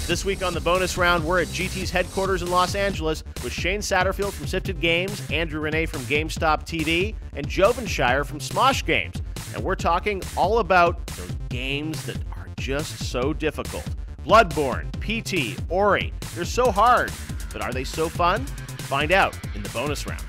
This week on the bonus round, we're at GT's headquarters in Los Angeles with Shane Satterfield from Sifted Games, Andrea Rene from GameStop TV, and Ovenshire from Smosh Games. And we're talking all about those games that are just so difficult. Bloodborne, PT, Ori, they're so hard, but are they so fun? Find out in the bonus round.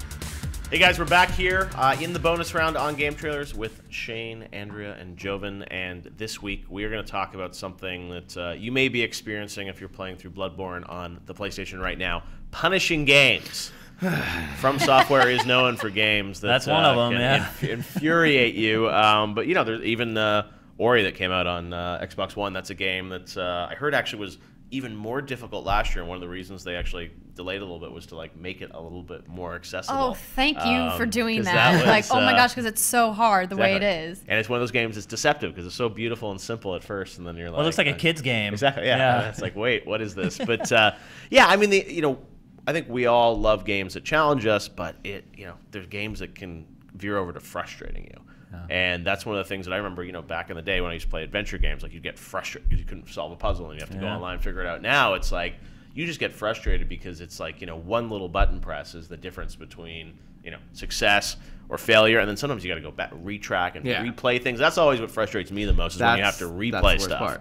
Hey guys, we're back here in the bonus round on GameTrailers with Shane, Andrea, and Joven, and this week we are going to talk about something that you may be experiencing if you're playing through Bloodborne on the PlayStation right now. Punishing games. From Software is known for games that that's one of them, can infuriate you. But you know, there's even Ori that came out on Xbox One. That's a game that I heard actually was even more difficult last year, and one of the reasons they actually delayed a little bit was to like make it a little bit more accessible. Oh, thank you for doing that. Like, oh my gosh, because it's so hard the way it is. And it's one of those games that's deceptive because it's so beautiful and simple at first, and then you're like, well, it looks like a kid's game. Exactly. Yeah. It's like, wait, what is this? But yeah, I mean, I think we all love games that challenge us, but there's games that can veer over to frustrating you. And that's one of the things that I remember, back in the day when I used to play adventure games, like you'd get frustrated because you couldn't solve a puzzle and you have to go online and figure it out. Now it's like you just get frustrated because it's like, one little button press is the difference between, success or failure. And then sometimes you got to go back, retrack and replay things. That's always what frustrates me the most is when you have to replay stuff.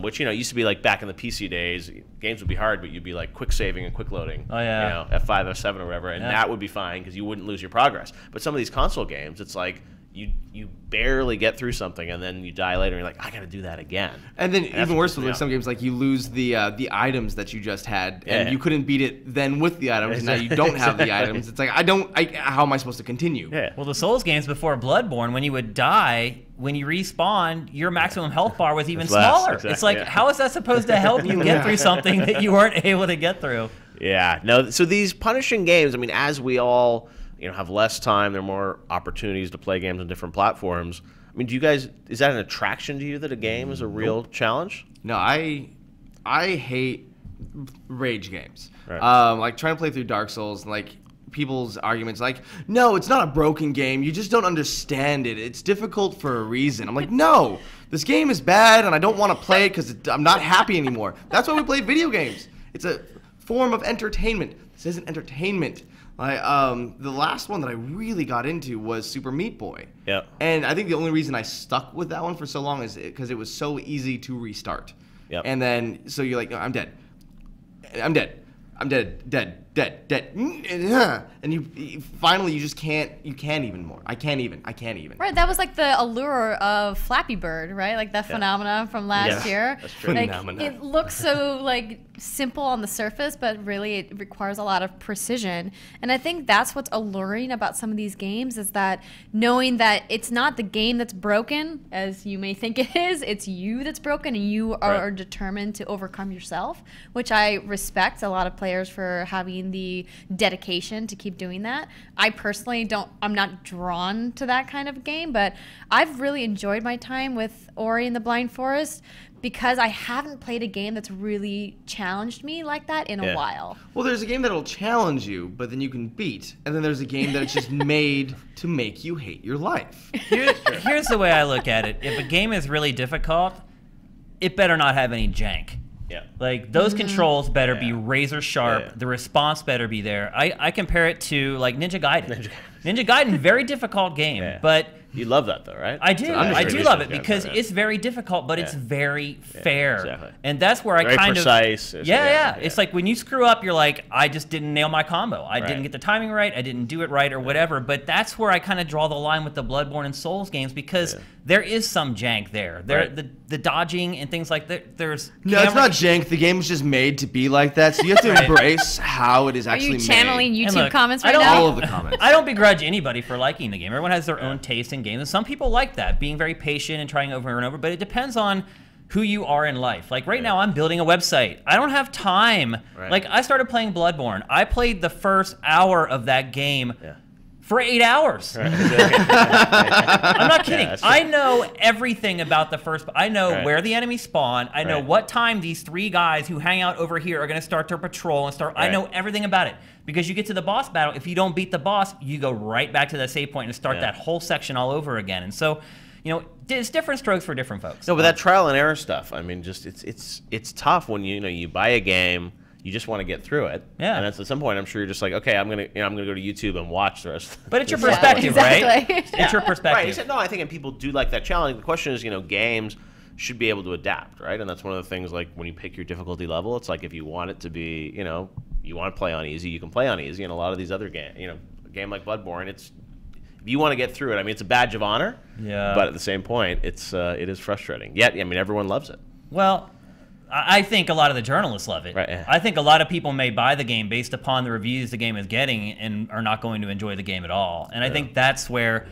Which, used to be like back in the PC days, games would be hard, but you'd be like quick saving and quick loading. Oh, yeah. F5, F7 or whatever, and that would be fine because you wouldn't lose your progress. But some of these console games, it's like, you barely get through something and then you die later and you're like, I gotta do that again. And then even worse with some games, like you lose the items that you just had and you couldn't beat it then with the items and now you don't have the items. It's like how am I supposed to continue? Well, the Souls games before Bloodborne, when you would die, when you respawn, your maximum health bar was even smaller. Exactly, it's like, how is that supposed to help you get through something that you weren't able to get through? Yeah, no, so these punishing games, I mean, as we all have less time, there are more opportunities to play games on different platforms. I mean, is that an attraction to you that a game is a real challenge? No, I hate rage games. Right. Like trying to play through Dark Souls, and like people's arguments like, no, it's not a broken game, you just don't understand it, it's difficult for a reason. I'm like, no, this game is bad and I don't want to play it because I'm not happy anymore. That's why we play video games. It's a form of entertainment. This isn't entertainment. The last one that I really got into was Super Meat Boy. Yeah. And I think the only reason I stuck with that one for so long is because it was so easy to restart. Yep. And then, so you're like, no, I'm dead. I'm dead. I'm dead. Dead. And you finally, you can't even more. I can't even. Right, that was like the allure of Flappy Bird, right? Like that phenomenon from last year. That's true. Like, it looks so like simple on the surface, but really it requires a lot of precision. And I think that's what's alluring about some of these games is that knowing that it's not the game that's broken, as you may think it is, it's you that's broken and you are determined to overcome yourself, which I respect a lot of players for having the dedication to keep doing that. I personally I'm not drawn to that kind of game, but I've really enjoyed my time with Ori and the Blind Forest because I haven't played a game that's really challenged me like that in a while. Well, there's a game that'll challenge you, but then you can beat. And then there's a game that's just made to make you hate your life. Here's the way I look at it. If a game is really difficult, it better not have any jank. Yeah. Like those controls better be razor sharp. The response better be there. I compare it to like Ninja Gaiden. Ninja Gaiden, very difficult game, but you love that though, right? I do. I do love it because it's very difficult, but it's very fair. Exactly. And that's where very I kind precise. of It's like when you screw up, you're like, I just didn't nail my combo. I didn't get the timing right. I didn't do it right or whatever. But that's where I kind of draw the line with the Bloodborne and Souls games because there is some jank there. The dodging and things like that. There's no, it's not jank. The game was just made to be like that. So you have to embrace how it is actually made. Are you channeling YouTube comments right now? All of the comments. I don't begrudge anybody for liking the game. Everyone has their own taste in games, and some people like that, being very patient and trying over and over. But it depends on who you are in life. Like right now, I'm building a website. I don't have time. Like I started playing Bloodborne. I played the first hour of that game for 8 hours. I'm not kidding. I know everything about the first. I know where the enemies spawn. I know what time these 3 guys who hang out over here are going to start their patrol and start. I know everything about it because you get to the boss battle. If you don't beat the boss, you go right back to that save point and start that whole section all over again. And so, it's different strokes for different folks. No, but that trial and error stuff, I mean, just it's tough when you buy a game, you just want to get through it. Yeah. And at some point, I'm sure you're just like, okay, I'm gonna go to YouTube and watch the rest. But it's your perspective, right? It's your perspective. Right. No, I think and people do like that challenge. The question is, games should be able to adapt, right? And that's one of the things, like when you pick your difficulty level, it's like if you want it to be, you want to play on easy, you can play on easy. And a lot of these other games, a game like Bloodborne, if you want to get through it, I mean, it's a badge of honor. Yeah. But at the same point, it is frustrating. Yet, I mean, everyone loves it. Well, I think a lot of the journalists love it. Right, yeah. I think a lot of people may buy the game based upon the reviews the game is getting and are not going to enjoy the game at all. And I think that's where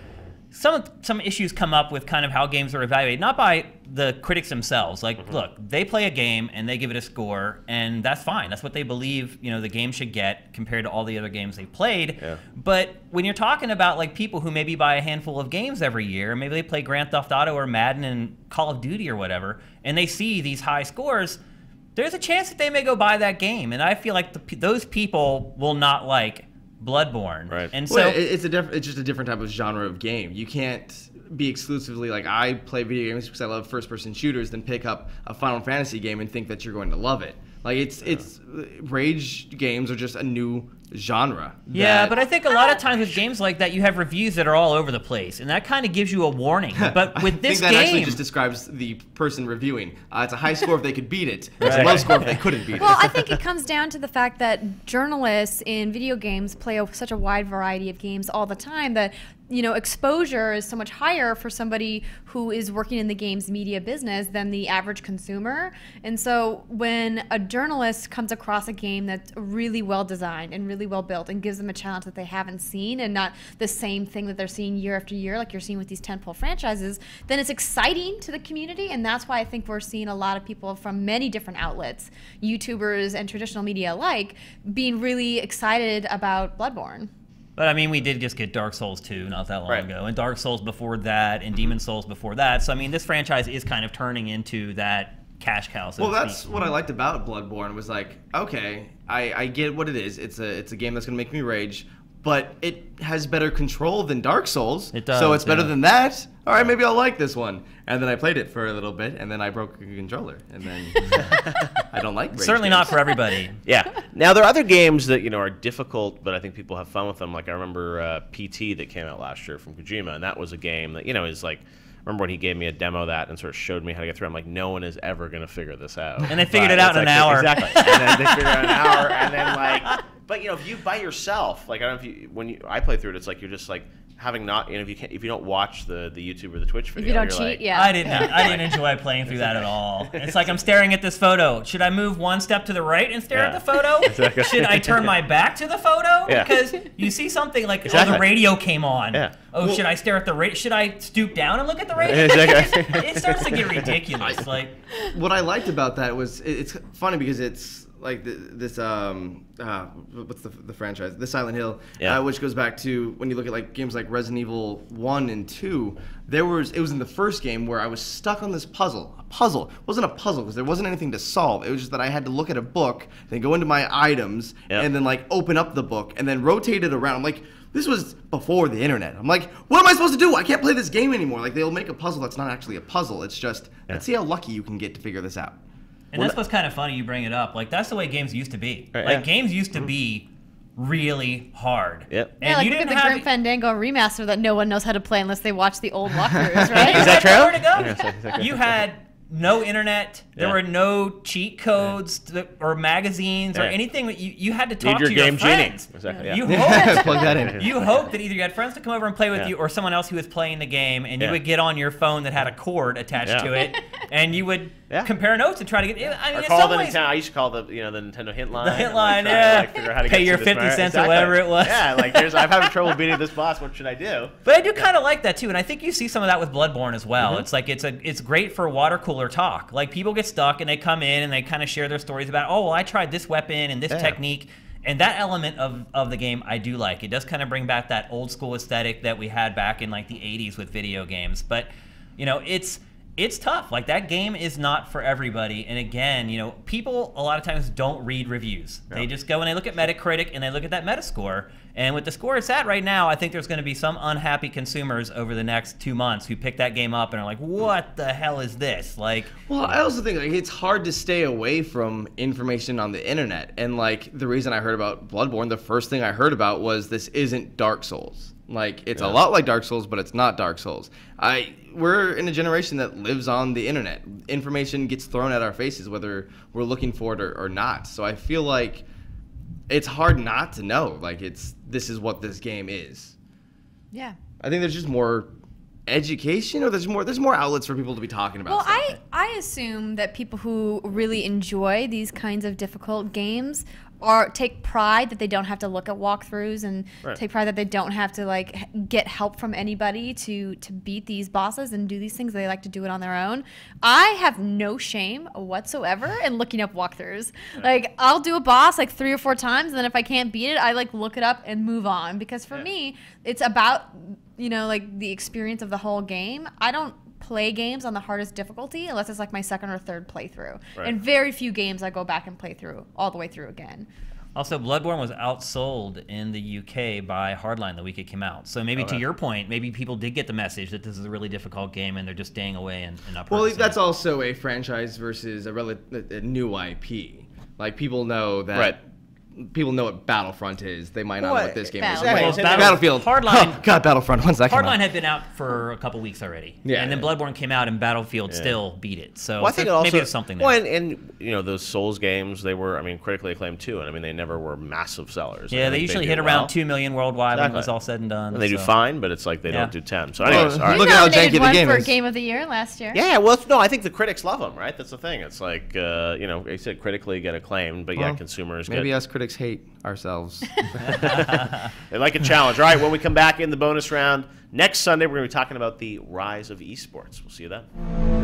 some issues come up with kind of how games are evaluated, not by the critics themselves. Like, look, they play a game and they give it a score, and that's fine. That's what they believe, the game should get compared to all the other games they've played. Yeah. But when you're talking about like people who maybe buy a handful of games every year, maybe they play Grand Theft Auto or Madden and Call of Duty or whatever, and they see these high scores, there's a chance that they may go buy that game. And I feel like those people will not like Bloodborne. Right. And Well, so it's just a different type of genre of game. You can't be exclusively like, I play video games because I love first-person shooters, then pick up a Final Fantasy game and think that you're going to love it. Like it's rage games are just a new genre. Yeah, but I think a lot of times with games like that, you have reviews that are all over the place, and that kind of gives you a warning. But with this I think that actually game, just describes the person reviewing. It's a high score if they could beat it. It's a low score if they couldn't beat Well, it. I think it comes down to the fact that journalists in video games play such a wide variety of games all the time that exposure is so much higher for somebody who is working in the games media business than the average consumer. And so when a journalist comes across a game that's really well designed and really well built and gives them a challenge that they haven't seen and not the same thing that they're seeing year after year like you're seeing with these tentpole franchises, then it's exciting to the community. And that's why I think we're seeing a lot of people from many different outlets, YouTubers and traditional media alike, being really excited about Bloodborne. but I mean, we did just get Dark Souls 2 not that long ago, and Dark Souls before that, and Demon Souls before that. So I mean, this franchise is kind of turning into that cash cow. So Well, that's what I liked about Bloodborne was like, okay, I get what it is. It's a game that's gonna make me rage, but it has better control than Dark Souls. It does, so it's better yeah. than that. All right, maybe I'll like this one. And then I played it for a little bit, and then I broke the controller, and then I don't like rage certainly games. not for everybody. Yeah. Now there are other games that are difficult, but I think people have fun with them. Like I remember PT that came out last year from Kojima, and that was a game that is like. Remember when he gave me a demo of that and sort of showed me how to get through? I'm like, no one is ever going to figure this out. And they figured it out in an hour. Exactly. And then they figured it out in an hour, and then like, but if you by yourself, like I don't know if I play through it, it's like you're just like having not, if you don't watch the YouTube or the Twitch video, If you don't you're cheat, like, yeah. I didn't enjoy playing through that at all. It's like I'm staring at this photo. Should I move one step to the right and stare at Yeah. the photo? Exactly. Should I turn my back to the photo? Yeah. Because you see something like, Exactly. oh, the radio came on. Yeah. Oh, should I stare at the radio? Should I stoop down and look at the radio? Exactly. It starts to get ridiculous. Like, What I liked about that was it's funny because it's like this what's the franchise, the Silent Hill, which goes back to when you look at like games like Resident Evil 1 and 2. It was in the first game where I was stuck on this puzzle. It wasn't a puzzle because there wasn't anything to solve. It was just that I had to look at a book, then go into my items, and then like open up the book and then rotate it around. I'm like, this was before the internet. I'm like, what am I supposed to do? I can't play this game anymore. Like they'll make a puzzle that's not actually a puzzle. It's just let's see how lucky you can get to figure this out. and that's what's kind of funny you bring it up. Like, that's the way games used to be. Right, like, yeah. games used to be really hard. Yep. And Yeah, like you look at didn't the have Grim Fandango remaster that no one knows how to play unless they watch the old walkthroughs, right? Is that true? Nowhere to go. Yeah, exactly. You had no internet. There Yeah. were no cheat codes or magazines or Yeah. anything. You had to Need talk your to your game genie. friends. Exactly. Yeah. You hoped Plug that in. you hoped that either you had friends to come over and play with Yeah. you or someone else who was playing the game, and you Yeah. would get on your phone that had a cord attached Yeah. to it, and you would Yeah. compare notes and try to get. I mean, Or in call some the ways, Nintendo. I used to call the Nintendo hint line. The hint and, line, try to, yeah. figure out how to Pay get your through this 50 part. cents or whatever it was. Yeah, like I'm having trouble beating this boss. What should I do? But I do kind of like that too, and I think you see some of that with Bloodborne as well. It's like it's great for water cooler talk. Like people get stuck and they come in and they kind of share their stories about, oh, well, I tried this weapon and this technique, and that element of the game I do like. It does kind of bring back that old school aesthetic that we had back in like the 80s with video games. But it's it's tough. Like, that game is not for everybody. And again, you know, people a lot of times don't read reviews. They just go and they look at Metacritic and they look at that Metascore. And with the score it's at right now, I think there's going to be some unhappy consumers over the next 2 months who pick that game up and are like, what the hell is this? Like, well, I also think like it's hard to stay away from information on the internet. And like the reason I heard about Bloodborne, the first thing I heard about was this isn't Dark Souls. Like, it's a lot like Dark Souls, but it's not Dark Souls. We're in a generation that lives on the internet. Information gets thrown at our faces, whether we're looking for it or not. So I feel like it's hard not to know. Like, this is what this game is. Yeah. I think there's just more education, or there's more outlets for people to be talking about. Well, I assume that people who really enjoy these kinds of difficult games take pride that they don't have to look at walkthroughs and take pride that they don't have to like get help from anybody to beat these bosses and do these things. They like to do it on their own. I have no shame whatsoever in looking up walkthroughs. Like, I'll do a boss like 3 or 4 times, and then if I can't beat it, I like look it up and move on, because for me, it's about, you know, like the experience of the whole game. I don't play games on the hardest difficulty unless it's like my 2nd or 3rd playthrough. And very few games I go back and play through all the way through again. Also, Bloodborne was outsold in the UK by Hardline the week it came out. So maybe to your point, maybe people did get the message that this is a really difficult game and they're just staying away and not purchasing. Well, that's also a franchise versus a new IP. Like, people know that people know what Battlefront is. They might not know what this game is. Battlefield. Hardline. Oh, God, Battlefront. When's that come out? Hardline had been out for a couple weeks already. Yeah. And then Bloodborne came out and Battlefield still beat it. So I think also, maybe there's something there. Well, and you know, those Souls games, they were, I mean, critically acclaimed too. And I mean, they never were massive sellers. Yeah, they usually hit around 2 million worldwide when it was all said and done. And they do fine, but it's like they don't do 10. So anyways, all right. Look at how janky the game is. For Game of the Year last year. Yeah, well, no, I think the critics love them, right? That's the thing. It's like, you know, they said critically get acclaimed, but consumers maybe us critics hate ourselves. They like a challenge. All right, when we come back in the bonus round next Sunday, we're going to be talking about the rise of eSports. We'll see you then.